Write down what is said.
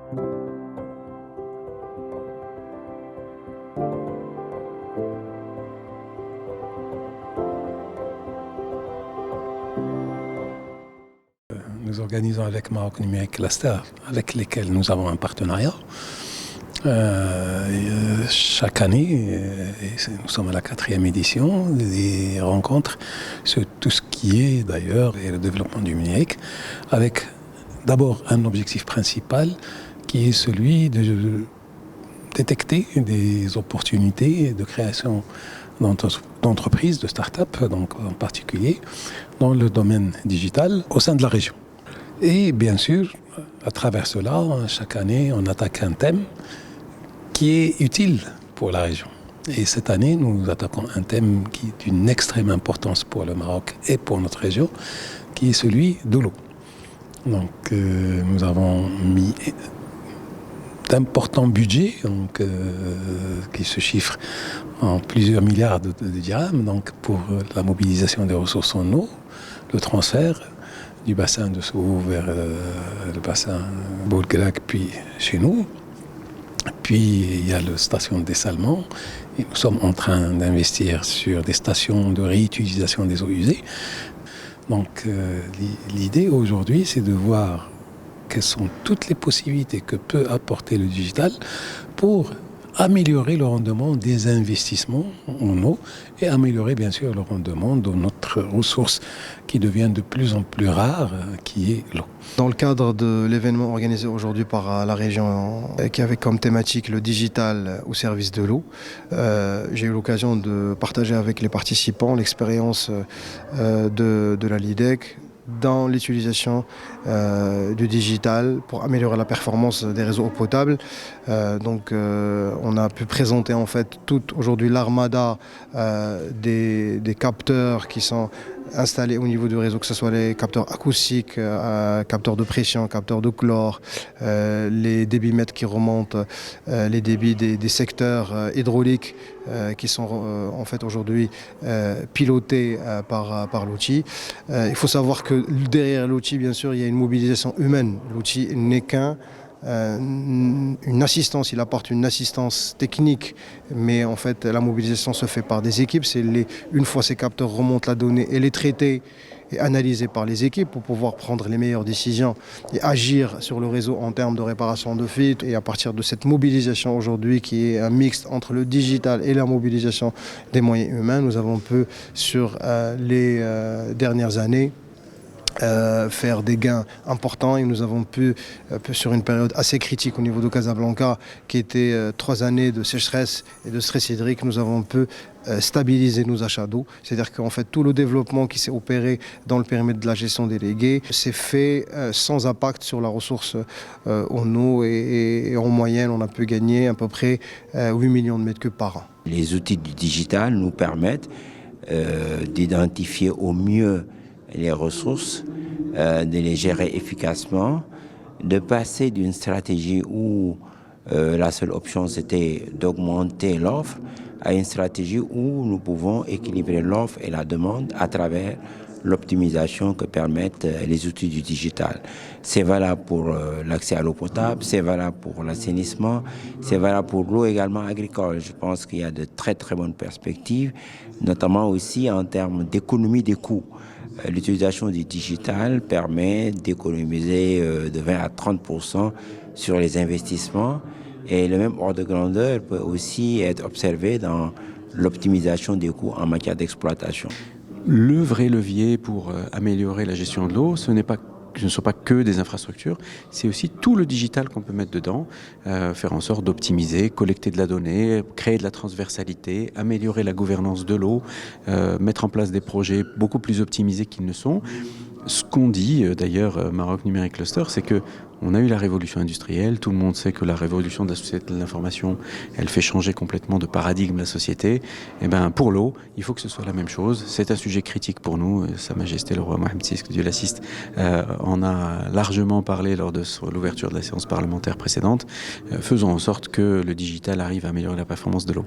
Nous organisons avec Maroc Numérique Cluster, avec lesquels nous avons un partenariat. Chaque année, nous sommes à la 4e édition, des rencontres sur tout ce qui est d'ailleurs le développement du numérique, avec d'abord un objectif principal qui est celui de détecter des opportunités de création d'entreprises, de start-up, donc en particulier dans le domaine digital au sein de la région. Et bien sûr, à travers cela, chaque année, on attaque un thème qui est utile pour la région. Et cette année, nous attaquons un thème qui est d'une extrême importance pour le Maroc et pour notre région, qui est celui de l'eau. Donc, nous avons mis d'importants budgets qui se chiffrent en plusieurs milliards de dirhams donc pour la mobilisation des ressources en eau, le transfert du bassin de Sou vers le bassin Boulgrak, puis chez nous. Puis il y a la station de dessalement et nous sommes en train d'investir sur des stations de réutilisation des eaux usées. Donc l'idée aujourd'hui, c'est de voir quelles sont toutes les possibilités que peut apporter le digital pour améliorer le rendement des investissements en eau et améliorer bien sûr le rendement de notre ressource qui devient de plus en plus rare, qui est l'eau. Dans le cadre de l'événement organisé aujourd'hui par la région qui avait comme thématique le digital au service de l'eau, j'ai eu l'occasion de partager avec les participants l'expérience de la LIDEC dans l'utilisation du digital pour améliorer la performance des réseaux eau potable. On a pu présenter en fait toute aujourd'hui l'armada des capteurs qui sont installés au niveau du réseau, que ce soit les capteurs acoustiques, capteurs de pression, capteurs de chlore, les débitmètres qui remontent, les débits des secteurs hydrauliques qui sont en fait aujourd'hui pilotés par l'outil. Il faut savoir que derrière l'outil, bien sûr, il y a une mobilisation humaine. L'outil n'est une assistance, il apporte une assistance technique, mais en fait la mobilisation se fait par des équipes. Une fois ces capteurs remontent la donnée, elle est traitée et analysée par les équipes pour pouvoir prendre les meilleures décisions et agir sur le réseau en termes de réparation de fuites. Et à partir de cette mobilisation aujourd'hui qui est un mixte entre le digital et la mobilisation des moyens humains, nous avons pu sur les dernières années faire des gains importants et nous avons pu, sur une période assez critique au niveau de Casablanca, qui était 3 années de sécheresse et de stress hydrique, nous avons pu stabiliser nos achats d'eau. C'est-à-dire qu'en fait tout le développement qui s'est opéré dans le périmètre de la gestion déléguée s'est fait sans impact sur la ressource en eau et en moyenne on a pu gagner à peu près 8 millions de mètres cubes par an. Les outils du digital nous permettent d'identifier au mieux les ressources, de les gérer efficacement, de passer d'une stratégie où la seule option c'était d'augmenter l'offre à une stratégie où nous pouvons équilibrer l'offre et la demande à travers l'optimisation que permettent les outils du digital. C'est valable pour l'accès à l'eau potable, c'est valable pour l'assainissement, c'est valable pour l'eau également agricole. Je pense qu'il y a de très très bonnes perspectives, notamment aussi en termes d'économie des coûts. L'utilisation du digital permet d'économiser de 20 à 30% sur les investissements et le même ordre de grandeur peut aussi être observé dans l'optimisation des coûts en matière d'exploitation. Le vrai levier pour améliorer la gestion de l'eau, ce ne sont pas que des infrastructures, c'est aussi tout le digital qu'on peut mettre dedans, faire en sorte d'optimiser, collecter de la donnée, créer de la transversalité, améliorer la gouvernance de l'eau, mettre en place des projets beaucoup plus optimisés qu'ils ne sont. Ce qu'on dit d'ailleurs Maroc Numérique Cluster, c'est que on a eu la révolution industrielle, tout le monde sait que la révolution de la société de l'information, elle fait changer complètement de paradigme la société. Et bien pour l'eau, il faut que ce soit la même chose. C'est un sujet critique pour nous. Sa Majesté le roi Mohamed VI, que Dieu l'assiste, en a largement parlé lors de l'ouverture de la séance parlementaire précédente. Faisons en sorte que le digital arrive à améliorer la performance de l'eau.